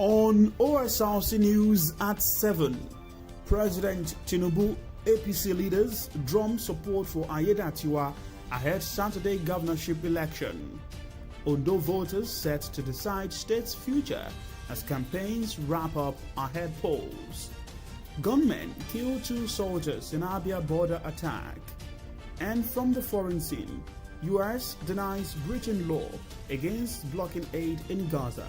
On Osrc News at 7, President Tinubu, APC leaders drum support for Ayedatiwa ahead Saturday governorship election. Ondo voters set to decide state's future as campaigns wrap up ahead polls. Gunmen kill 2 soldiers in Abia border attack. And from the foreign scene, US denies Britain law against blocking aid in Gaza.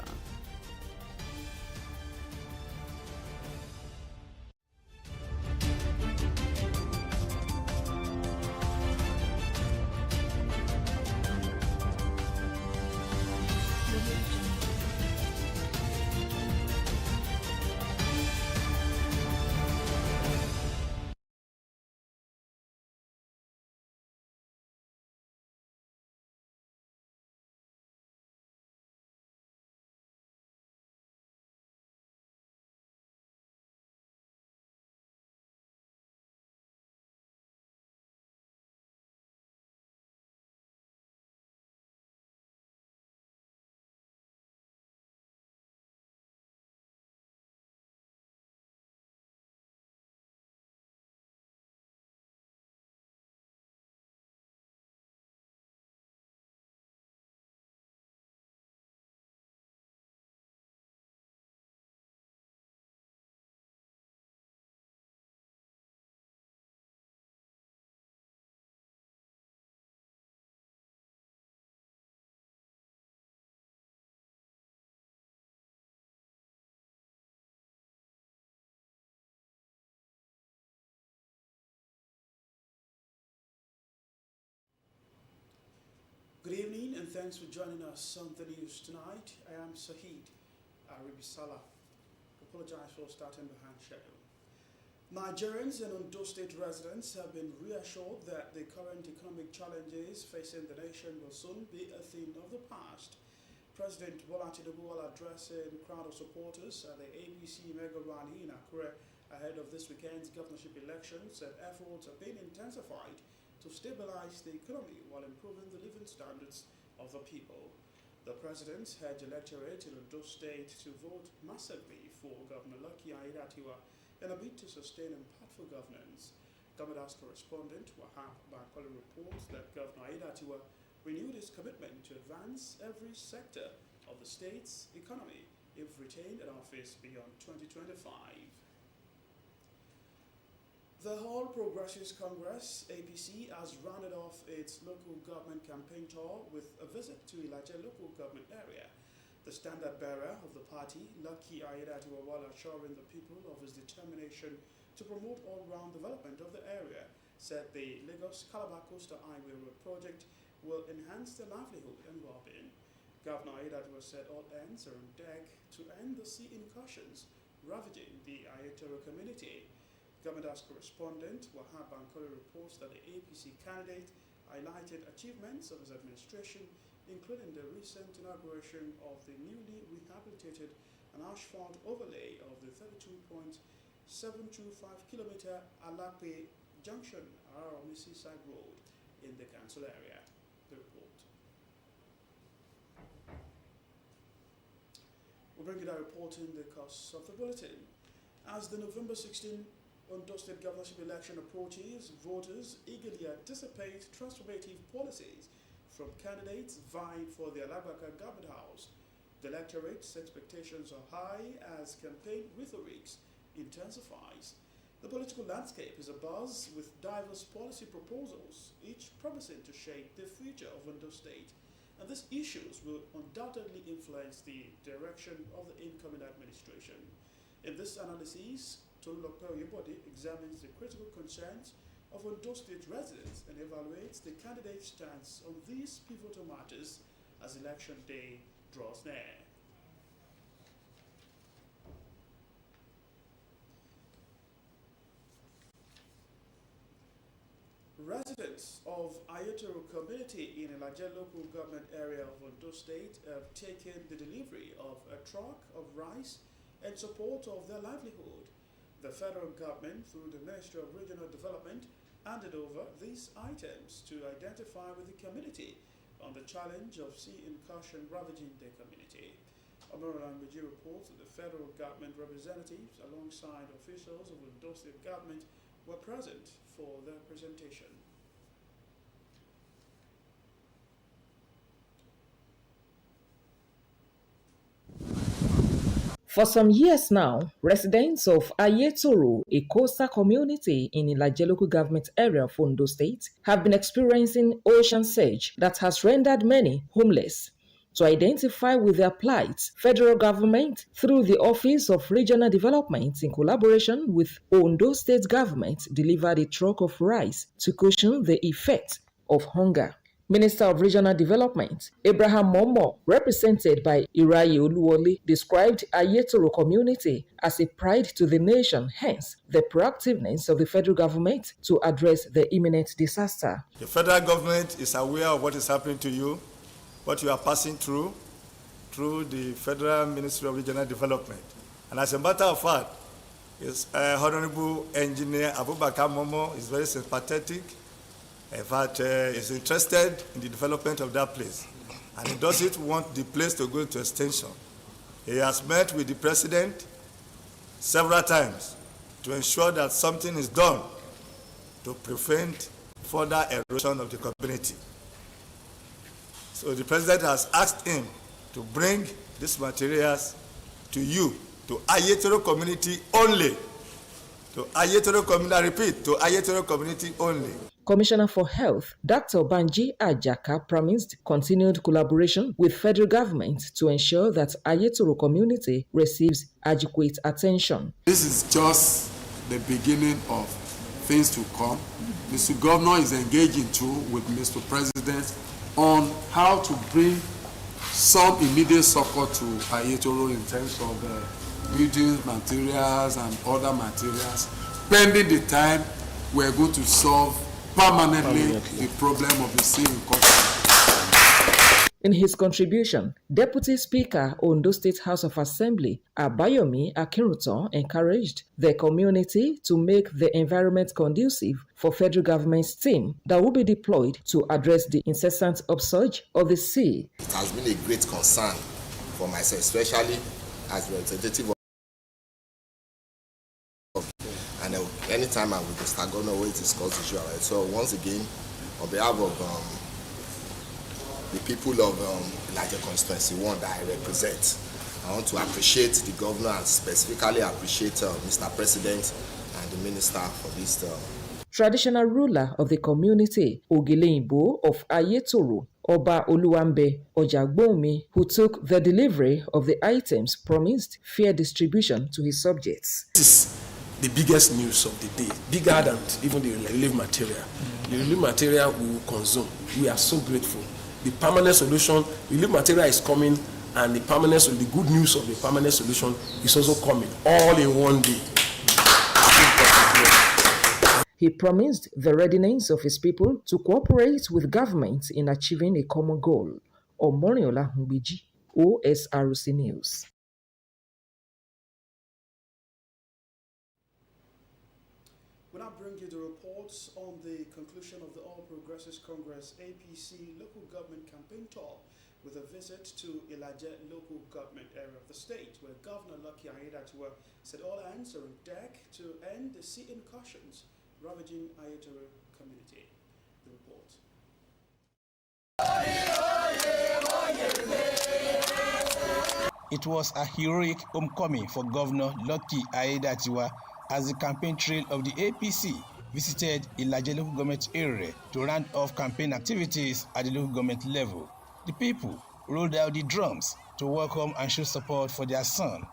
Good evening and thanks for joining us on the news tonight. I am Sahid Aribisala. Apologize for starting behind schedule. Nigerians and Ondo State residents have been reassured that the current economic challenges facing the nation will soon be a thing of the past. President Bola Tinubu, while addressing a crowd of supporters at the APC mega rally in Akure ahead of this weekend's governorship elections, said efforts are being intensified to stabilize the economy while improving the living standards of the people. The president had the electorate in Ondo State to vote massively for Governor Lucky Ayedatiwa in a bid to sustain impactful governance. Government's correspondent Wahab Bankole reports that Governor Ayedatiwa renewed his commitment to advance every sector of the state's economy if retained in office beyond 2025. The All Progressives Congress, APC, has rounded off its local government campaign tour with a visit to Ilaje local government area. The standard bearer of the party, Lucky Ayedatiwa, while assuring the people of his determination to promote all-round development of the area, said the Lagos-Calabar Coastal Highway Road project will enhance their livelihood and well-being. Governor Ayedatiwa said all hands are on deck to end the sea incursions ravaging the Ayetoro community. Government's correspondent Wahab Bankole reports that the APC candidate highlighted achievements of his administration, including the recent inauguration of the newly rehabilitated and asphalt overlay of the 32.725-kilometer Alape Junction Aromisi Side Road in the council area. The report. We'll bring you that report in the course of the bulletin. As the November 16 Ondo State governorship election approaches, voters eagerly anticipate transformative policies from candidates vying for the Alagbaka government house. The electorate's expectations are high as campaign rhetoric intensifies. The political landscape is abuzz with diverse policy proposals, each promising to shape the future of Ondo State. And these issues will undoubtedly influence the direction of the incoming administration. In this analysis, Tolulope Oyebode examines the critical concerns of Ondo State residents and evaluates the candidate's stance on these pivotal matters as election day draws near. Residents of Ayetoro community in Ilaje local government area of Ondo State have taken the delivery of a truck of rice in support of their livelihood. The federal government, through the Ministry of Regional Development, handed over these items to identify with the community on the challenge of sea incursion ravaging the community. Omorulanbeji reports that the federal government representatives, alongside officials of Ondo State government, were present for the presentation. For some years now, residents of Ayetoro, a coastal community in Ilaje local government area of Ondo State, have been experiencing ocean surge that has rendered many homeless. To identify with their plight, federal government, through the Office of Regional Development in collaboration with Ondo State government, delivered a truck of rice to cushion the effect of hunger. Minister of Regional Development, Abraham Momo, represented by Iraye Oluwole, described Ayetoro community as a pride to the nation, hence the proactiveness of the federal government to address the imminent disaster. The federal government is aware of what is happening to you, what you are passing through the Federal Ministry of Regional Development. And as a matter of fact, his Honorable Engineer Abubakar Momo is very sympathetic. In fact, is interested in the development of that place. And he doesn't want the place to go into extension. He has met with the president several times to ensure that something is done to prevent further erosion of the community. So the president has asked him to bring these materials to you, to Ayetoro community only. To Ayetoro community, I repeat, to Ayetoro community only. Commissioner for Health, Dr. Banji Ajaka, promised continued collaboration with federal government to ensure that Ayetoro community receives adequate attention. This is just the beginning of things to come. Mr. Governor is engaging too with Mr. President on how to bring some immediate support to Ayetoro in terms of building materials and other materials. Pending the time, we're going to solve permanently the problem of the sea in country. In his contribution, Deputy Speaker, Ondo State House of Assembly, Abayomi Akinrutan, encouraged the community to make the environment conducive for federal government's team that will be deployed to address the incessant upsurge of the sea. It has been a great concern for myself, especially as representative of and anytime I'm with Mr. Governor, we discuss the issue. Right? So once again, on behalf of the people of Ilaje constituency 1 that I represent, I want to appreciate the governor and specifically appreciate Mr. President and the minister for this. Traditional ruler of the community, Ogileimbo of Ayetoro, Oba Oluwambe Ojagbomi, who took the delivery of the items, promised fair distribution to his subjects. This is the biggest news of the day, bigger than even the relief material. The relief material we will consume. We are so grateful. The permanent solution, relief material is coming, and the good news of the permanent solution is also coming, all in one day. He promised the readiness of his people to cooperate with government in achieving a common goal. Omoniola Mbiji, Osrc News. We now bring you the reports on the conclusion of the All Progressives Congress APC local government campaign tour with a visit to Ilaje local government area of the state, where Governor Lucky Aiyedatiwa said all hands are on deck to end the sea incursions ravaging Ayetoro community. The report. It was a heroic homecoming for Governor Lucky Aiyedatiwa as the campaign trail of the APC visited Ilaje local government area to round off campaign activities at the local government level. The people rolled out the drums to welcome and show support for their son.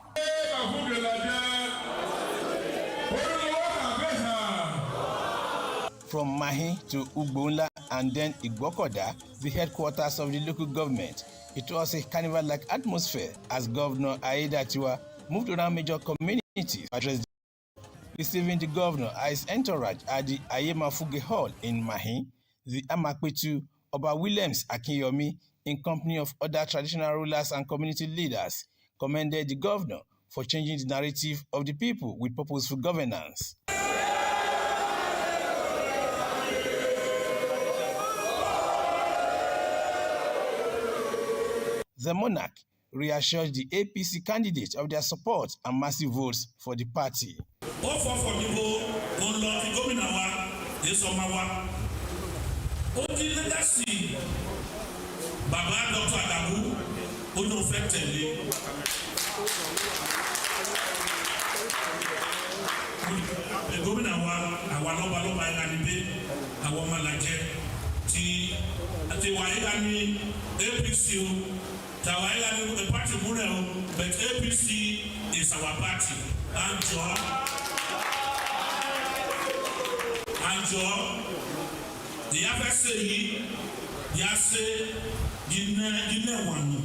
From Mahi to Ugbonla and then Igbokoda, the headquarters of the local government, it was a carnival-like atmosphere as Governor Aiyedatiwa moved around major communities, addressed receiving the governor as his entourage at the Ayemafuge Hall in Mahi. The Amakpetu Oba Williams Akinyomi, in company of other traditional rulers and community leaders, commended the governor for changing the narrative of the people with purposeful governance. The monarch reassured the APC candidate of their support and massive votes for the party. Gómìnà wa àwa lọ́balọ́ba ẹ̀ka níbí àwọn ọmọ làjẹ́ tí àti wà ẹ̀ka ní APC o tàwa ẹ̀ka ní party múlẹ̀ o but APC is our party àjọ the afẹ́sẹ̀ yìí yà ṣe yìí wà nù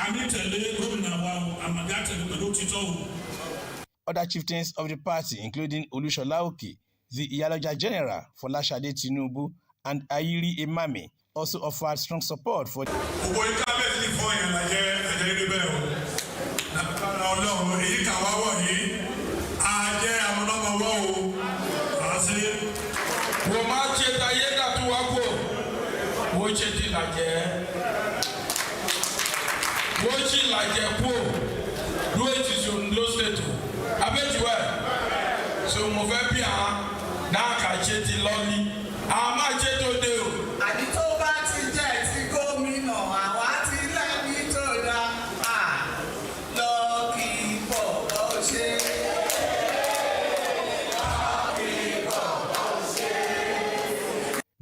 àmì tẹ̀lé gómìnà wa àmàgà tẹ̀lé pẹ̀lú òtítọ́ o. Other chieftains of the party, including Olushola Oke, the Iyaloja General Folashade Tinubu, and Ayiri Emame, also offered strong support for So mo fẹ́ bí náà kà ṣe ti lọ́lí máa ṣe tó dé o. àbí tó bá ti jẹ́ ti gómìnà àwa ti lẹ́ni tó dá lọ kí bọ̀bọ̀ ṣe.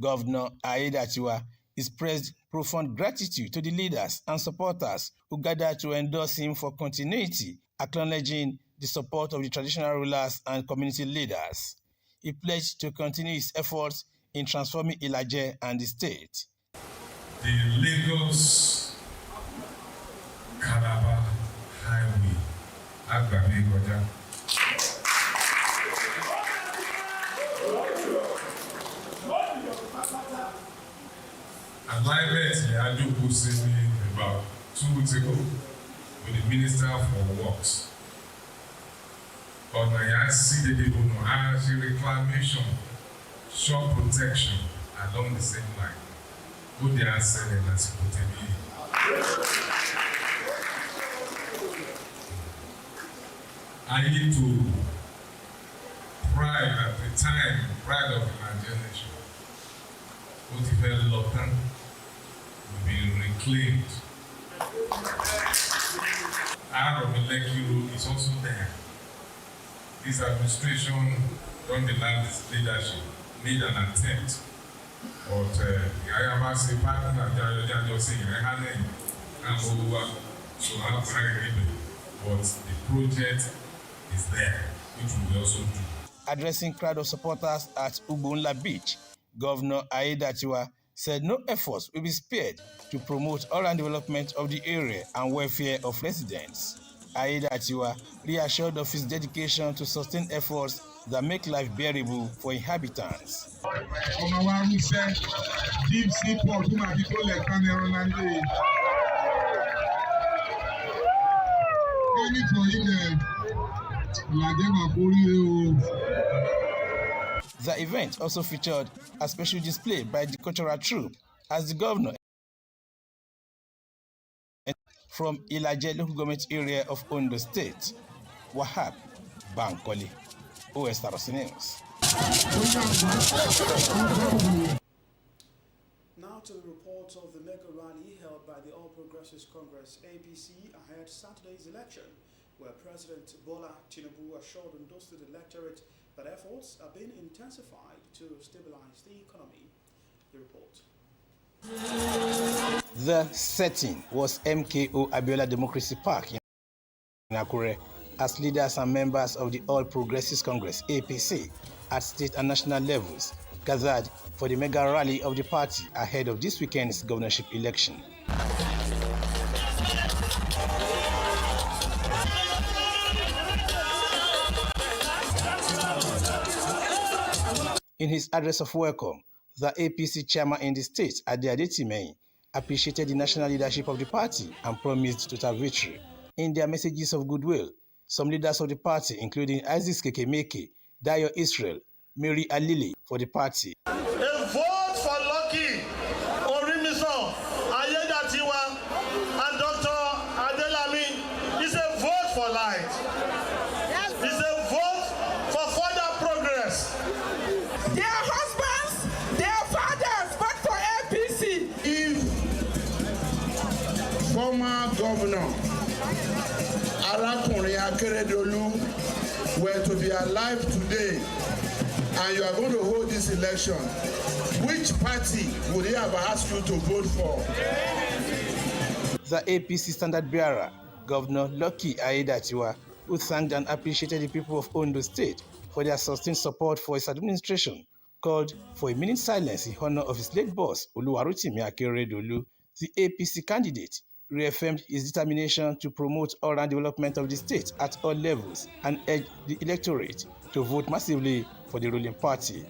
Governor Aiyedatiwa expressed profound gratitude to the leaders and supporters who gathered to endorse him for continuity, acknowledging the support of the traditional rulers and community leaders. He pledged to continue his efforts in transforming Ilaje and the state. The Lagos-Calabar Highway, Agbamegoja. Alignment Yadu Kusini about 2 weeks ago with the Minister for Works. Ọ̀nà yà sí dédé ọ̀nà á ṣe reclamation, shore protection along the same line. Ó di àṣẹlẹ̀ lásìkò tẹ̀lé. Ayétòrò, pride at the time, pride of the Nigerian nation. Ó ti fẹ́ lọ tán, will be reclaimed. Out of the Lekki Road is also there. This administration, during the last leadership, made an attempt, but the Ayabase partner, just saying, so I'm very but the project is there, which we will also do. Addressing crowd of supporters at Ugbonla Beach, Governor Aiyedatiwa said no efforts will be spared to promote all-round development of the area and welfare of residents. Aiyedatiwa reassured of his dedication to sustain efforts that make life bearable for inhabitants. The event also featured a special display by the cultural troupe as the governor from Ilaje local government area of Ondo State, Wahab Bankole, Osrc News. Now to the report of the mega rally held by the All Progressives Congress APC ahead Saturday's election, where President Bola Tinubu assured Ondo State electorate that efforts are being intensified to stabilize the economy. The report. The setting was MKO Abiola Democracy Park in Akure as leaders and members of the All Progressives Congress APC at state and national levels gathered for the mega rally of the party ahead of this weekend's governorship election. In his address of welcome, the APC chairman in the state, Ade Adetimei, appreciated the national leadership of the party and promised total victory. In their messages of goodwill, some leaders of the party, including Isaac Kekemeke, Dayo Israel, Mary Alili for the party. A vote for Lucky Orimisan, Aiyedatiwa, and Dr. Akeredolu were to be alive today and you are going to hold this election, which party would he have asked you to vote for? The APC standard bearer, Governor Lucky Aiyedatiwa, who thanked and appreciated the people of Ondo State for their sustained support for his administration, called for a minute silence in honor of his late boss, Oluwarotimi Akeredolu. The APC candidate reaffirmed his determination to promote all-round development of the state at all levels and urged the electorate to vote massively for the ruling party.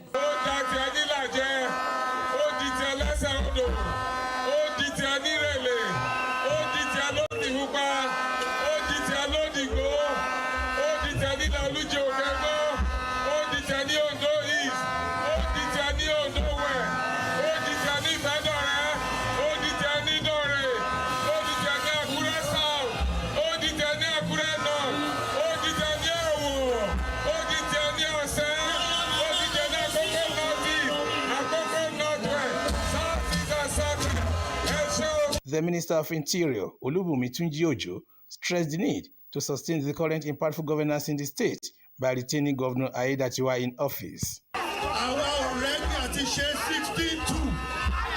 The Minister of Interior, Olubunmi Tunji-Ojo, stressed the need to sustain the current impactful governance in the state by retaining Governor Aiyedatiwa in office. Àwa already àti ṣe 62,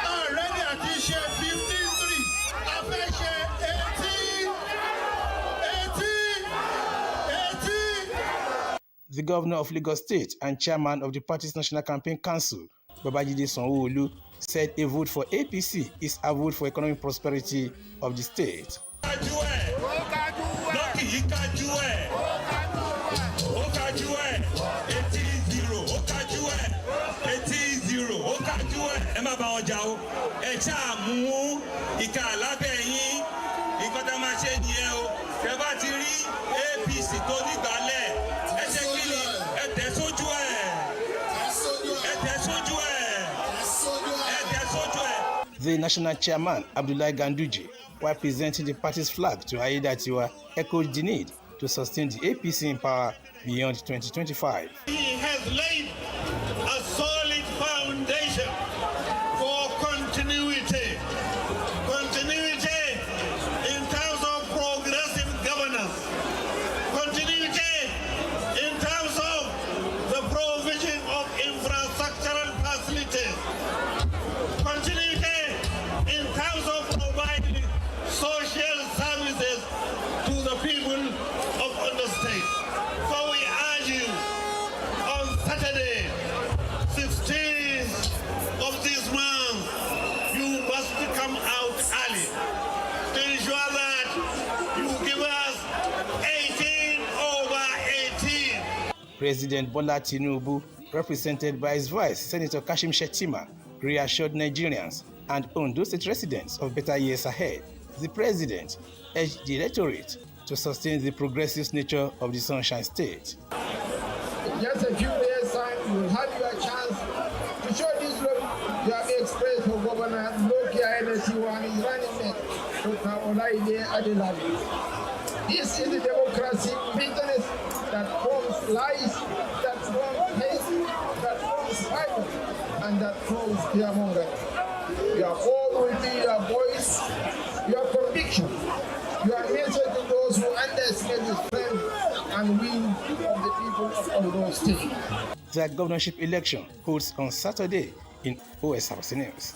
already àti ṣe 53, a fẹ́ ṣe 80. The Governor of Lagos State and Chairman of the party's National Campaign Council, Babajide Sanwo-Olu, said a vote for APC is a vote for economic prosperity of the state. The national chairman, Abdullahi Ganduje, while presenting the party's flag to Aiyedatiwa, echoed the need to sustain the APC in power beyond 2025. He has laid a solid foundation for continuity. Continuity in terms of progressive governance. Continuity in terms of the provision of infrastructural facilities. Continuity in terms of providing social services to the people of Ondo State. So we urge you on Saturday, 16th of this month, you must come out early to ensure that you give us 18/18. President Bola Tinubu, represented by his vice, Senator Kashim Shettima, reassured Nigerians and Ondo State residents of better years ahead. The president urged the electorate to sustain the progressive nature of the Sunshine State. Just a few days' time, you will have your chance to show this love you have expressed for Governor Lucky Aiyedatiwa and his running mate, Dr. Olaide Adelade. This is the democracy business that forms lies, that forms hate, that forms violence, and that forms fear-mongering. You are all within your voice, your conviction, your message to those who underestimate the strength and will of the people of Ondo State. The governorship election holds on Saturday in Osrc News.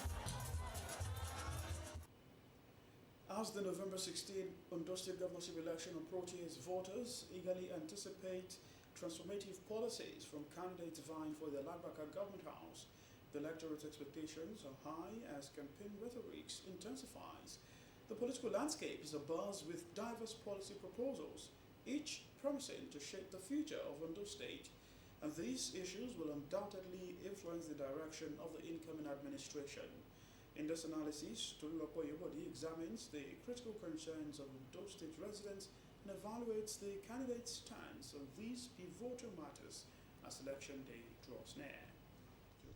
As the November 16 Ondo State governorship election approaches, voters eagerly anticipate transformative policies from candidates vying for the Ladbaka Government House. The electorate's expectations are high as campaign rhetoric intensifies. The political landscape is abuzz with diverse policy proposals, each promising to shape the future of Ondo State. And these issues will undoubtedly influence the direction of the incoming administration. In this analysis, Tolulopo Yobodi examines the critical concerns of Ondo State residents and evaluates the candidates' stance on these pivotal matters as election day draws near.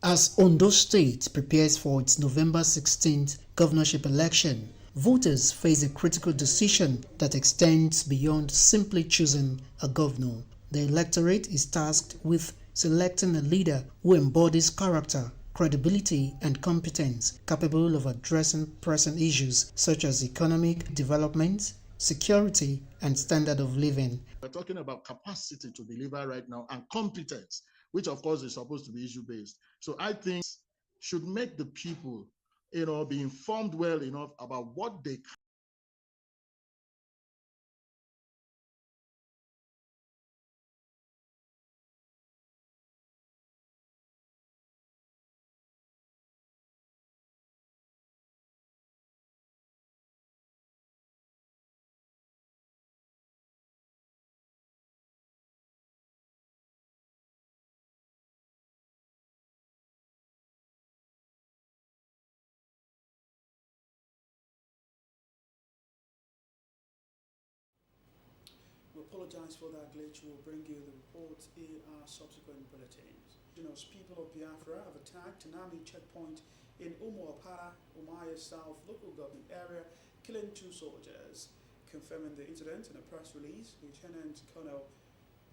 As Ondo State prepares for its November 16th governorship election, voters face a critical decision that extends beyond simply choosing a governor. The electorate is tasked with selecting a leader who embodies character, credibility, and competence, capable of addressing pressing issues such as economic development, security, and standard of living. We're talking about capacity to deliver right now and competence, which of course is supposed to be issue-based. So I think should make the people, be informed well enough about what they can. We apologize for that glitch. We'll bring you the report in our subsequent bulletins. People of Biafra have attacked an army checkpoint in Umuapara, Umaya South local government area, killing 2 soldiers. Confirming the incident in a press release, Lieutenant Colonel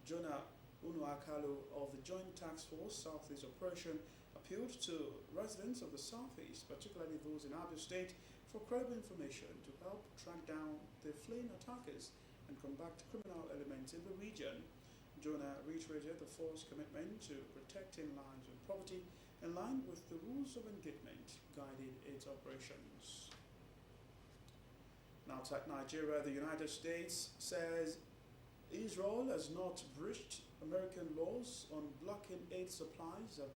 Jonah Unuakalu of the Joint Task Force Southeast Operation appealed to residents of the Southeast, particularly those in Abia State, for credible information to help track down the fleeing attackers and combat criminal elements in the region. Jonah reiterated the force's commitment to protecting lives and property in line with the rules of engagement guiding its operations. Now, outside Nigeria, the United States says Israel has not breached American laws on blocking aid supplies at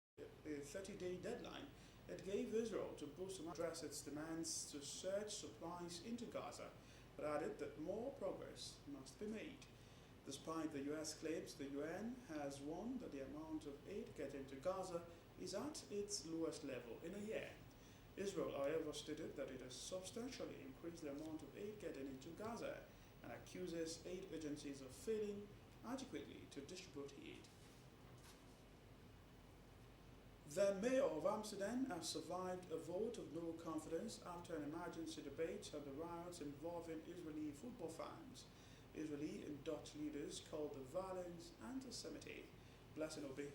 a 30-day deadline it gave Israel to boost and address its demands to surge supplies into Gaza, but added that more progress must be made. Despite the U.S. claims, the UN has warned that the amount of aid getting to Gaza is at its lowest level in a year. Israel, however, stated that it has substantially increased the amount of aid getting into Gaza and accuses aid agencies of failing adequately to distribute aid. The mayor of Amsterdam has survived a vote of no confidence after an emergency debate on the riots involving Israeli football fans. Israeli and Dutch leaders called the violence anti-Semitic. Blessing Obi